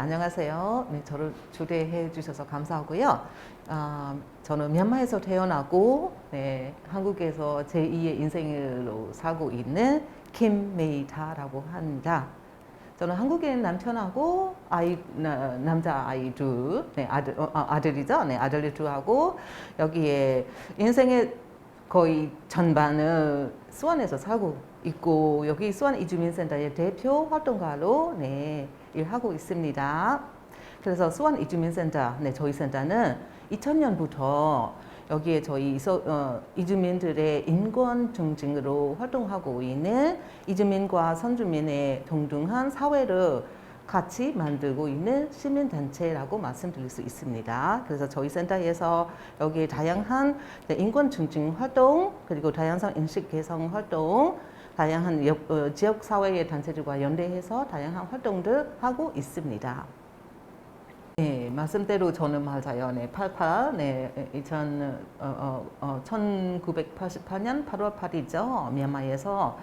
안녕하세요. 네, 저를 초대해 주셔서 감사하고요. 저는 미얀마에서 태어나고 한국에서 제2의 인생으로 살고 있는 김메이타라고 합니다. 저는 한국에 남편하고 남자 아이 둘, 아들이죠. 아들 둘하고 여기에 인생의 거의 전반을 수원에서 살고 있고 여기 수원 이주민센터의 대표 활동가로 일하고 있습니다. 그래서 수원 이주민센터, 저희 센터는 2000년부터 여기에 저희 이주민들의 인권 증진으로 활동하고 있는 이주민과 선주민의 동등한 사회를 같이 만들고 있는 시민단체라고 말씀드릴 수 있습니다. 그래서 저희 센터에서 여기에 다양한 인권 증진 활동, 그리고 다양성 인식 개선 활동, 다양한 지역사회의 단체들과 연대해서 다양한 활동들 하고 있습니다. 네, 말씀대로 저는 맞아요. 1988년 8월 8일이죠. 미얀마에서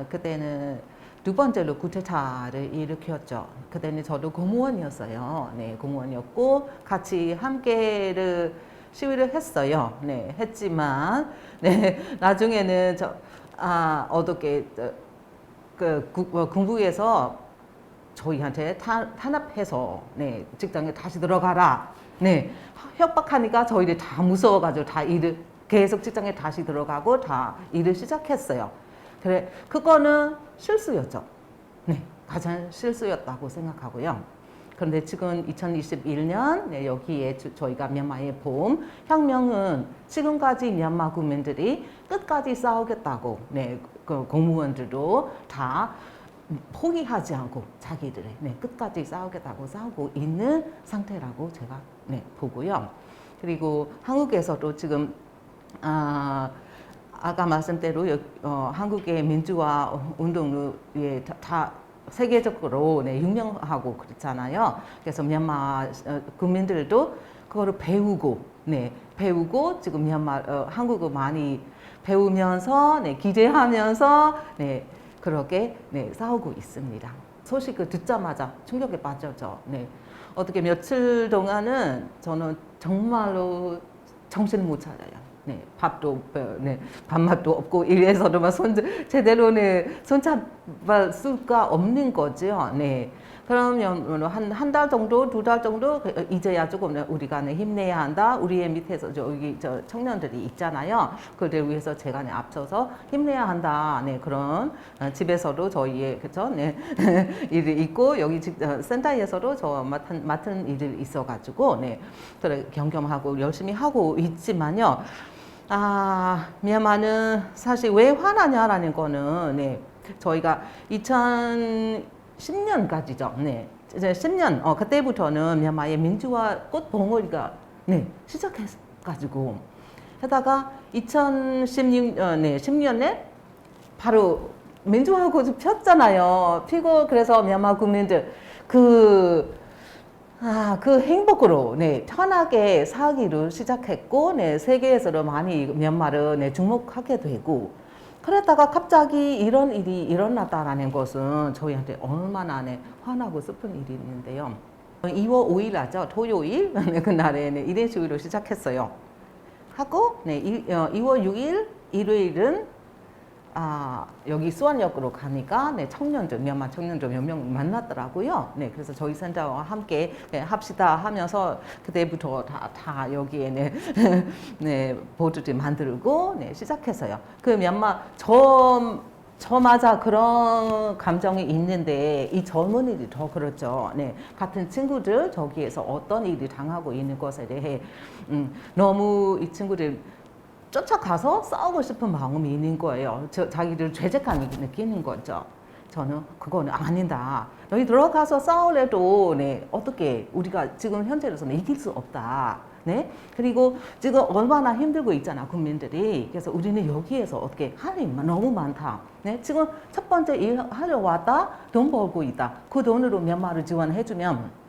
그때는 두 번째로 쿠데타를 일으켰죠. 그때는 저도 공무원이었어요. 공무원이었고 같이 함께를 시위를 했어요. 했지만 나중에는 어떻게 군부에서 저희한테 탄압해서 직장에 다시 들어가라. 협박하니까 저희들이 다 무서워가지고 다 계속 직장에 다시 들어가고 다 일을 시작했어요. 그래, 그거는 실수였죠. 가장 실수였다고 생각하고요. 그런데 지금 2021년 여기에 저희가 미얀마의 봄 혁명은 지금까지 미얀마 국민들이 끝까지 싸우겠다고 그 공무원들도 다 포기하지 않고 자기들의 끝까지 싸우겠다고 싸우고 있는 상태라고 제가 보고요. 그리고 한국에서도 지금 아까 말씀대로 한국의 민주화 운동에 다 세계적으로 유명하고 그렇잖아요. 그래서 미얀마 국민들도 그거를 배우고 지금 미얀마 한국어 많이 배우면서 기대하면서 그렇게 싸우고 있습니다. 소식을 듣자마자 충격에 빠졌죠. 어떻게 며칠 동안은 저는 정말로 정신을 못 차려요. 밥도 밥맛도 없고 이래서도 제대로 손잡을 수가 없는 거죠. 그러면 한 달 정도, 두 달 정도 이제야 조금 우리가 힘내야 한다. 우리의 밑에서 여기 청년들이 있잖아요. 그들 위해서 제가 앞서서 힘내야 한다. 그런 집에서도 저희의 그죠? 일이 있고 여기 센터에서도 저 맡은 일이 있어가지고 그래 경험하고 열심히 하고 있지만요. 미얀마는 사실 왜 화나냐라는 거는 저희가 2010년까지죠. 이제 10년 그때부터는 미얀마의 민주화 꽃봉오리가 시작해가지고 하다가 10년에 바로 민주화하고 폈잖아요. 피고 그래서 미얀마 국민들 그 행복으로 편하게 살기를 시작했고 세계에서도 많이 미얀마를 주목하게 되고 그랬다가 갑자기 이런 일이 일어났다라는 것은 저희한테 얼마나 화나고 슬픈 일이 있는데요. 2월 5일 하죠. 토요일 그날에 일인 시위를 시작했어요. 하고 2월 6일 일요일은 여기 수원역으로 가니까 미얀마 청년들 몇 명 만났더라고요. 그래서 저희 센터와 함께 합시다 하면서 그때부터 다 여기에 보드를 만들고 시작했어요. 그 미얀마 저마다 그런 감정이 있는데 이 젊은이들이 더 그렇죠. 같은 친구들 저기에서 어떤 일이 당하고 있는 것에 대해 너무 이 친구들 쫓아가서 싸우고 싶은 마음이 있는 거예요. 자기들 죄책감이 느끼는 거죠. 저는 그거는 아니다. 너희 들어가서 싸우래도 어떻게 우리가 지금 현재로서는 이길 수 없다. 그리고 지금 얼마나 힘들고 있잖아 국민들이. 그래서 우리는 여기에서 어떻게 할 일이 너무 많다. 지금 첫 번째 일 하러 왔다 돈 벌고 있다. 그 돈으로 미얀마를 지원해주면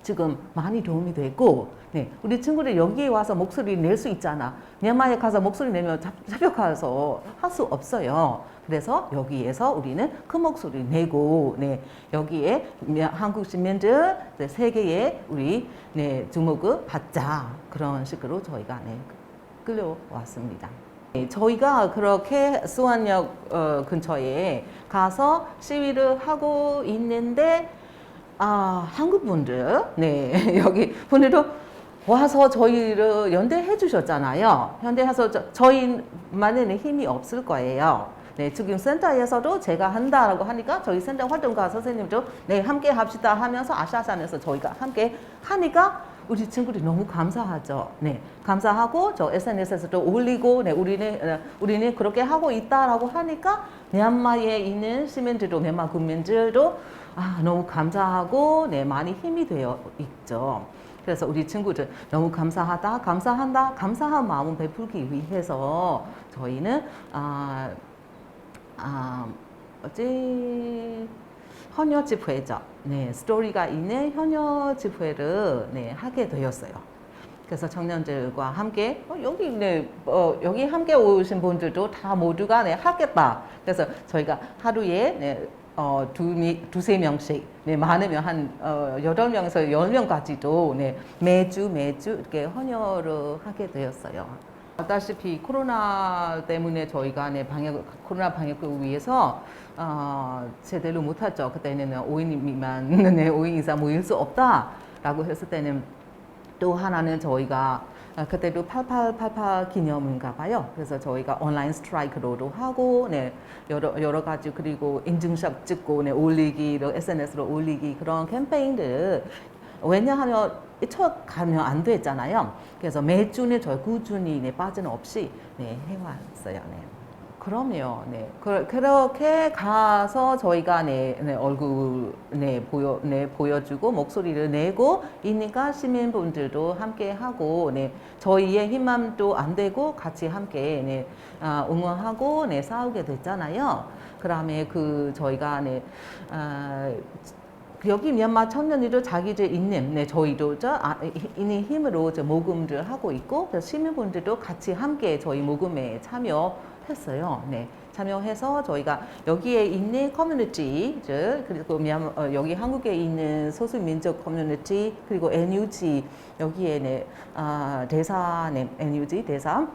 지금 많이 도움이 되고, 네, 우리 친구들 여기에 와서 목소리 낼 수 있잖아. 미얀마에 가서 목소리 내면 잡혀가서 할 수 없어요. 그래서 여기에서 우리는 큰 목소리 내고, 네, 여기에 한국 시민들, 네, 세계에 우리 네, 주목을 받자. 그런 식으로 저희가 네, 끌려왔습니다. 네, 저희가 그렇게 수안역 근처에 가서 시위를 하고 있는데, 한국 분들, 네, 여기 분들도 와서 저희를 연대해 주셨잖아요. 연대해서 저희만의 힘이 없을 거예요. 네, 지금 센터에서도 제가 한다라고 하니까 저희 센터 활동가 선생님도 네, 함께 합시다 하면서 아시아산에서 저희가 함께 하니까 우리 친구들이 너무 감사하죠. 네, 감사하고 저 SNS에서도 올리고 네, 우리는 그렇게 하고 있다라고 하니까 미얀마에 있는 시민들도 미얀마 국민들도 너무 감사하고 네, 많이 힘이 되어 있죠. 그래서 우리 친구들 너무 감사하다, 감사한다, 감사한 마음을 베풀기 위해서 저희는 헌여 집회죠. 네, 스토리가 있는 헌여 집회를 네, 하게 되었어요. 그래서 청년들과 함께 여기 함께 오신 분들도 다 모두가 네, 하겠다. 그래서 저희가 하루에 네, 두세 명씩, 네, 많으면 한 8명에서 10명까지도 네, 매주 이렇게 헌혈을 하게 되었어요. 아다시피 코로나 때문에 저희가 네, 코로나 방역을 위해서 제대로 못했죠. 그때는 5인 미만, 네, 5인 이상 모일 수 없다라고 했을 때는 또 하나는 저희가 그때도 8888 기념인가 봐요. 그래서 저희가 온라인 스트라이크로도 하고, 네, 여러 가지 그리고 인증샷 찍고, 네, 올리기로 SNS로 올리기 그런 캠페인들. 왜냐하면 잊혀가면 안 됐잖아요. 그래서 매주는 저희 꾸준히 네, 빠짐없이 네, 해왔어요. 네. 그럼요. 네. 그렇게 가서 저희가 얼굴 보여주고 목소리를 내고 이니까 시민분들도 함께 하고 저희의 힘만도 안 되고 같이 함께 응원하고 싸우게 됐잖아요. 그다음에 저희가 여기 미얀마 청년들도 자기들 있는 저희도 이니 힘으로 모금들 하고 있고 시민분들도 같이 함께 저희 모금에 참여했어요. 네, 참여해서 저희가 여기에 있는 커뮤니티, 그리고 여기 한국에 있는 소수민족 커뮤니티 그리고 NUG 여기에 대사 NUG 대사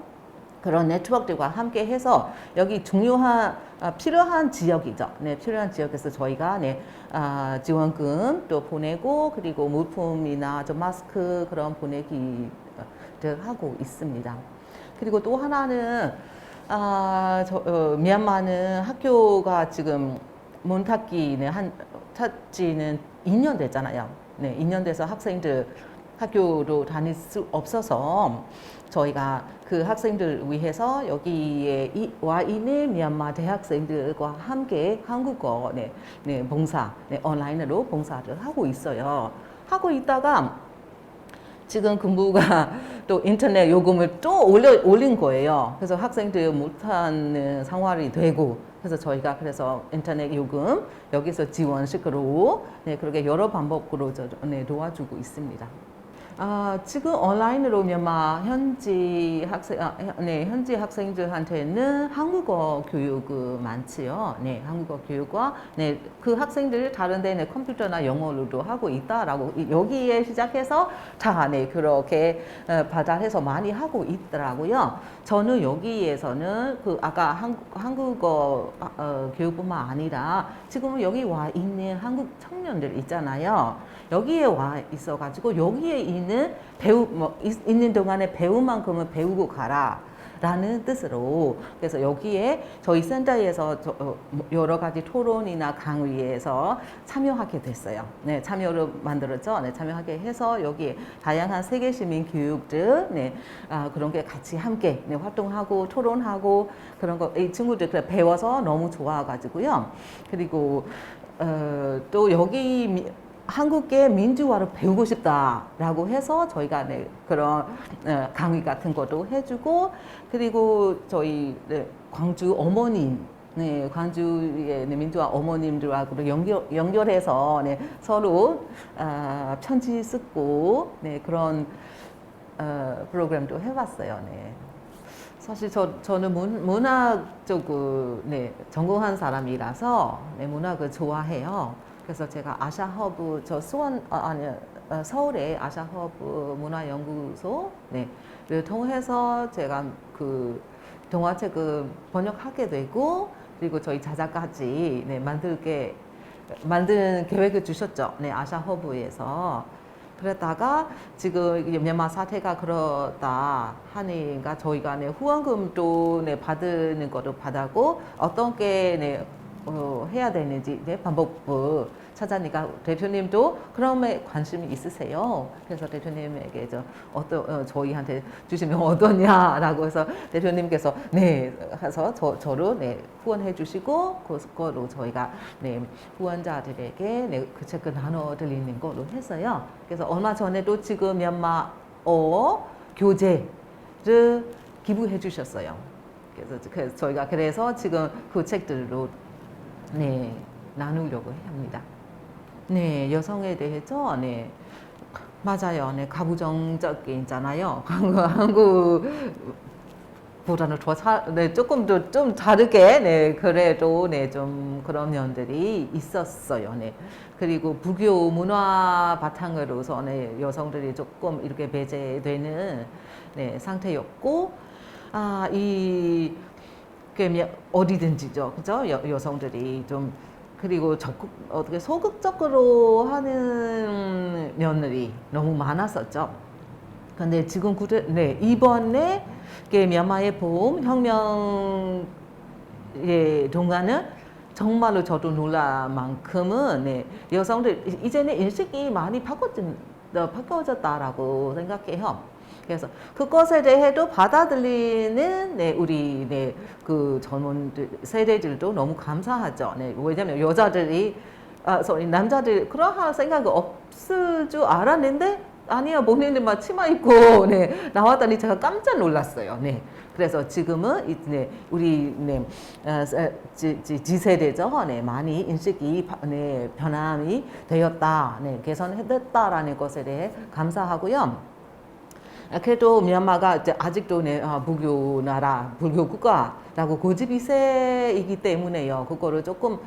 그런 네트워크들과 함께 해서 여기 필요한 지역이죠. 네, 필요한 지역에서 저희가 지원금 또 보내고 그리고 물품이나 마스크 그런 보내기를 하고 있습니다. 그리고 또 하나는 미얀마는 학교가 지금 문 닫지는 2년 됐잖아요. 네, 2년 돼서 학생들 학교로 다닐 수 없어서 저희가 그 학생들 위해서 여기에 와 있는 미얀마 대학생들과 함께 한국어 봉사 온라인으로 봉사를 하고 있어요. 하고 있다가 지금 군부가 또 인터넷 요금을 또 올린 거예요. 그래서 학생들 못하는 상황이 되고 그래서 저희가 그래서 인터넷 요금 여기서 지원식으로 그렇게 여러 방법으로 도와주고 있습니다. 지금 온라인으로 미얀마 현지 학생들한테는 한국어 교육이 많지요. 네, 한국어 교육과 그 학생들 다른 데 컴퓨터나 영어로도 하고 있다라고 여기에 시작해서 다 그렇게 발달해서 많이 하고 있더라고요. 저는 여기에서는 아까 한국어 교육뿐만 아니라 지금 여기 와 있는 한국 청년들 있잖아요. 여기에 와 있어가지고 여기에 있는 동안에 배운 만큼은 배우고 가라. 라는 뜻으로 그래서 여기에 저희 센터에서 여러 가지 토론이나 강의에서 참여하게 됐어요. 네, 참여를 만들었죠. 네, 참여하게 해서 여기에 다양한 세계 시민 교육들 그런 게 같이 함께 활동하고 토론하고 그런 거 이 친구들 배워서 너무 좋아가지고요. 그리고 또 여기 한국의 민주화를 배우고 싶다라고 해서 저희가 그런 강의 같은 것도 해주고 그리고 저희 광주 어머님 네, 광주의 네, 민주화 어머님들하고 연결해서 네, 서로 편지 쓰고 네, 그런 프로그램도 해봤어요. 네. 사실 저는 문학 쪽 네, 전공한 사람이라서 네, 문학을 좋아해요. 그래서 제가 아샤허브 저 수원 아니 서울의 아샤허브 문화연구소 네를 통해서 제가 그 동화책을 번역하게 되고 그리고 저희 자작까지 네, 만드는 계획을 주셨죠. 네, 아샤허브에서. 그러다가 지금 미얀마 사태가 그러다 하니까 저희가 네, 후원금도 네, 받는 것도 받았고 어떤 게 네, 해야 되는지 네, 방법을 찾아니까 대표님도 그럼에 관심이 있으세요. 그래서 대표님에게 저희한테 주시면 어떠냐라고 해서 대표님께서 네 해서 저를 네, 후원해 주시고 그거로 저희가 네, 후원자들에게 네, 그 책을 나눠 드리는 걸로 했어요. 그래서 얼마 전에도 지금 미얀마어 교재를 기부해 주셨어요. 그래서 저희가 그래서 지금 그 책들로 네, 나누려고 합니다. 네, 여성에 대해서 네, 맞아요. 네, 가부장적이잖아요. 한국보다는 네, 조금 더 좀 다르게 네, 그래도 네, 좀 그런 면들이 있었어요. 네. 그리고 불교 문화 바탕으로서 네, 여성들이 조금 이렇게 배제되는 네, 상태였고 어디든지죠, 그죠? 여성들이 좀 그리고 어떻게 소극적으로 하는 면들이 너무 많았었죠. 근데 지금 네, 이번에 미얀마의 보험 혁명의 동안은 정말로 저도 놀랄 만큼은 네, 여성들 이제는 인식이 많이 바꿔졌다라고 생각해요. 그래서 그것에 대해도 받아들이는 네, 우리 네, 그 젊은 세대들도 너무 감사하죠. 네, 왜냐하면 여자들이 남자들 그런 생각이 없을 줄 알았는데 아니야 본인들만 치마 입고 네, 나왔더니 제가 깜짝 놀랐어요. 네. 그래서 지금은 네, 우리 네, G세대죠. 네, 많이 인식이 네, 변함이 되었다, 네, 개선됐다라는 것에 대해 감사하고요. 그래도 미얀마가 이제 아직도 네, 불교 나라, 불교 국가라고 고집이 세이기 때문에요. 그거를 조금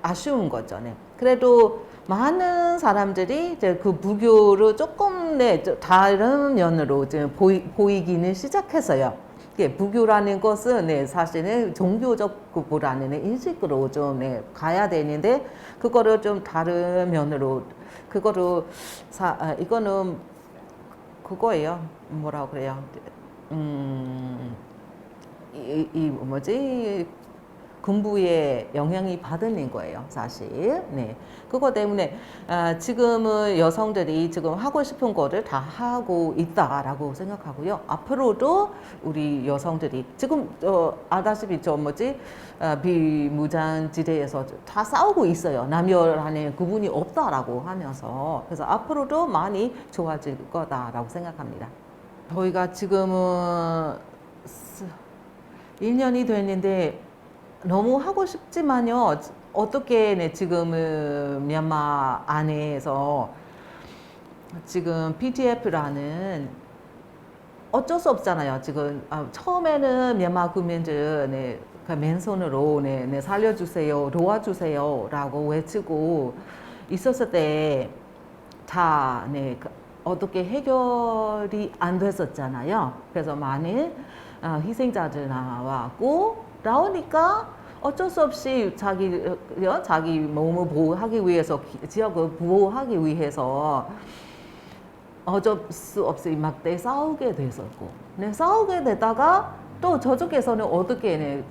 아쉬운 거죠. 네. 그래도 많은 사람들이 이제 그 불교를 조금 네, 다른 면으로 이제 보이기는 시작했어요. 불교라는 것은 네, 사실은 종교적보다는 인식으로 좀 네, 가야 되는데 그거를 좀 다른 면으로 그거를 이거는 그거예요. 뭐라고 그래요? 뭐지? 군부의 영향이 받는 거예요, 사실. 네. 그거 때문에 지금은 여성들이 지금 하고 싶은 거를 다 하고 있다라고 생각하고요. 앞으로도 우리 여성들이 지금 알다시피 비무장지대에서 다 싸우고 있어요. 남녀간의 구분이 없다라고 하면서. 그래서 앞으로도 많이 좋아질 거다라고 생각합니다. 저희가 지금은 1년이 됐는데 너무 하고 싶지만요. 어떻게 네, 지금은 미얀마 안에서 지금 PTF라는 어쩔 수 없잖아요. 지금 처음에는 미얀마 국민들 네, 맨손으로 네, 살려주세요, 도와주세요라고 외치고 있었을 때 다 네, 어떻게 해결이 안 됐었잖아요. 그래서 많은 희생자들 나오니까 어쩔 수 없이 자기 몸을 보호하기 위해서 지역을 보호하기 위해서 어쩔 수 없이 막대 싸우게 됐었고, 네, 싸우게 되다가 또 저쪽에서는 어떻게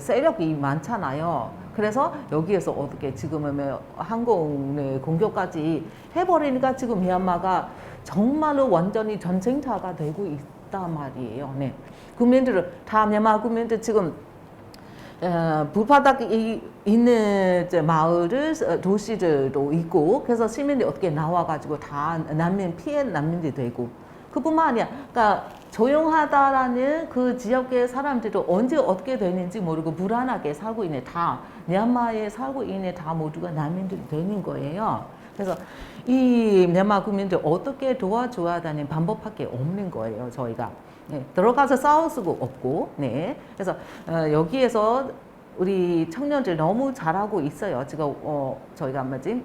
세력이 많잖아요. 그래서 여기에서 어떻게 지금은 항공 공격까지 해버리니까 지금 미얀마가 정말로 완전히 전쟁터가 되고 있단 말이에요. 네. 미얀마 국민들 지금 불바닥이 있는 마을을 도시들도 있고 그래서 시민들이 어떻게 나와가지고 다 피해 난민들이 되고 그뿐만 아니야. 그러니까 조용하다라는 그 지역의 사람들이 언제 어떻게 되는지 모르고 불안하게 살고 있는 다 미얀마에 살고 있는 다 모두가 난민들이 되는 거예요. 그래서 이 미얀마 국민들 어떻게 도와줘야 되는 방법밖에 없는 거예요. 저희가 네, 들어가서 싸울 수가 없고, 네. 그래서 여기에서 우리 청년들 너무 잘하고 있어요. 지금 저희가 뭐지?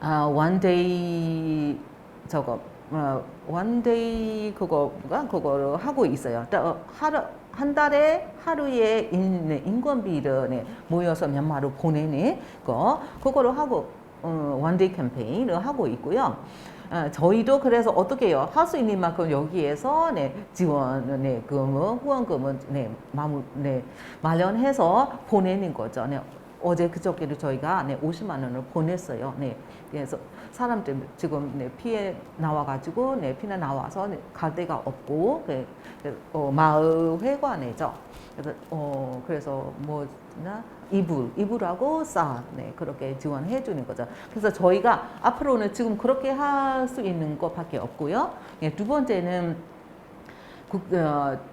원데이 저거 원데이 그거를 하고 있어요. 한 달에 하루에 인건비를 모여서 미얀마로 보내는 그거를 하고 원데이 캠페인을 하고 있고요. 저희도 그래서 어떻게 해요? 할 수 있는 만큼 여기에서 지원, 후원금은 마련해서 보내는 거죠. 어제 그저께도 저희가 50만 원을 보냈어요. 그래서 사람들 지금 피해 나와가지고 피나 나와서 갈 데가 없고 마을 회관에죠. 그래서 뭐나 이불하고 그렇게 지원해 주는 거죠. 그래서 저희가 앞으로는 지금 그렇게 할 수 있는 것밖에 없고요. 두 번째는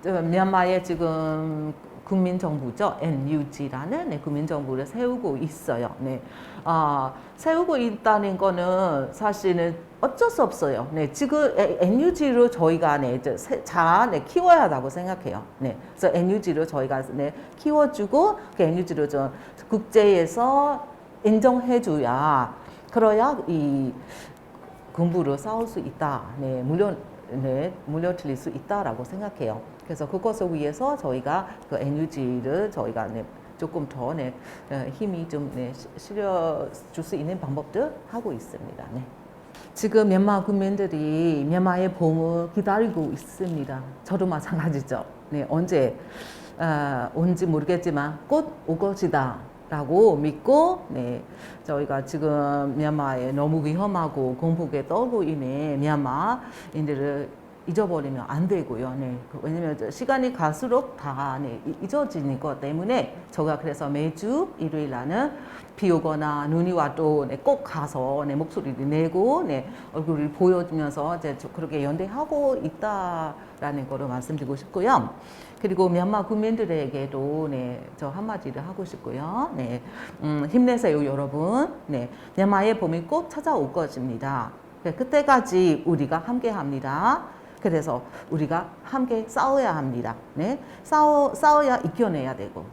미얀마의 지금 국민정부죠. NUG라는 국민정부를 세우고 있어요. 세우고 있다는 거는 사실은 어쩔 수 없어요. 지금 NUG로 저희가 키워야 한다고 생각해요. 그래서 NUG로 저희가 키워주고 그 NUG로 국제에서 인정해줘야 그래야 이 군부를 싸울 수 있다. 물려드릴 수 있다라고 생각해요. 그래서 그것을 위해서 저희가 그 NUG를 저희가 조금 더 힘이 좀 실어줄 수 있는 방법들 하고 있습니다. 지금 미얀마 국민들이 미얀마의 봄을 기다리고 있습니다. 저도 마찬가지죠. 언제 온지 모르겠지만 곧 올 것이다. 라고 믿고 저희가 지금 미얀마에 너무 위험하고 공포에 떨고 있는 미얀마인들을 잊어버리면 안 되고요. 왜냐면 시간이 갈수록 다 잊어지는 것 때문에 제가 그래서 매주 일요일 날은 비 오거나 눈이 와도 꼭 가서 목소리를 내고 얼굴을 보여주면서 그렇게 연대하고 있다라는 거를 말씀드리고 싶고요. 그리고 미얀마 국민들에게도 저 한마디를 하고 싶고요. 힘내세요, 여러분. 미얀마의 봄이 꼭 찾아올 것입니다. 그때까지 우리가 함께 합니다. 그래서 우리가 함께 싸워야 합니다. 싸워야 이겨내야 되고.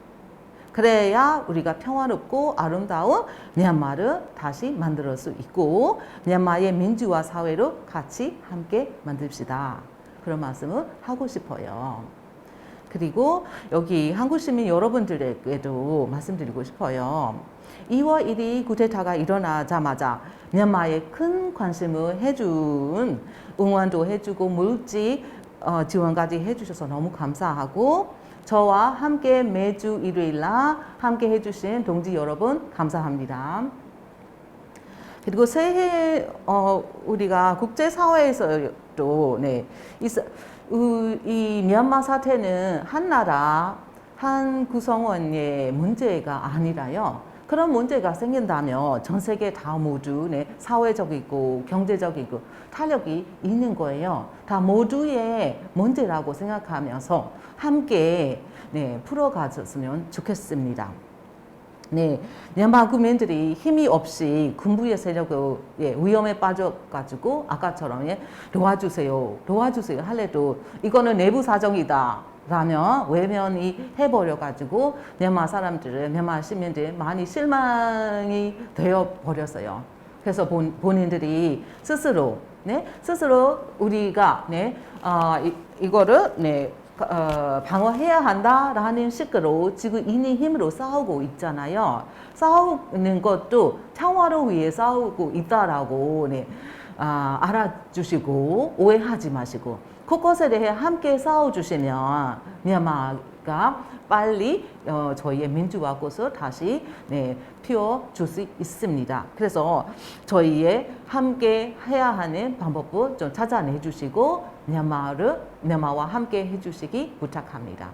그래야 우리가 평화롭고 아름다운 미얀마를 다시 만들 수 있고 미얀마의 민주화 사회로 같이 함께 만듭시다. 그런 말씀을 하고 싶어요. 그리고 여기 한국 시민 여러분들에게도 말씀드리고 싶어요. 2월 1일 쿠데타가 일어나자마자 미얀마에 큰 관심을 해준 응원도 해주고 물질 지원까지 해주셔서 너무 감사하고 저와 함께 매주 일요일 날 함께 해주신 동지 여러분 감사합니다. 그리고 새해 우리가 국제사회에서도 이 미얀마 사태는 한 나라 한 구성원의 문제가 아니라요. 그런 문제가 생긴다면 전 세계 다 모두 사회적이고 경제적이고 탄력이 있는 거예요. 다 모두의 문제라고 생각하면서 함께 풀어가셨으면 좋겠습니다. 미얀마 국민들이 힘이 없이 군부의 세력의 위험에 빠져가지고 아까처럼 도와주세요 할래도 이거는 내부 사정이다. 라면 외면이 해버려가지고 미얀마 사람들은 미얀마 시민들이 많이 실망이 되어 버렸어요. 그래서 본인들이 스스로 우리가 이거를 방어해야 한다라는 식으로 지금 있는 힘으로 싸우고 있잖아요. 싸우는 것도 평화를 위해 싸우고 있다라고 알아주시고 오해하지 마시고 그것에 대해 함께 싸워주시면 미얀마가 빨리 저희의 민주화 꽃을 다시 피워줄 수 있습니다. 그래서 저희의 함께 해야 하는 방법을 좀 찾아내 주시고 미얀마와 함께 해주시기 부탁합니다.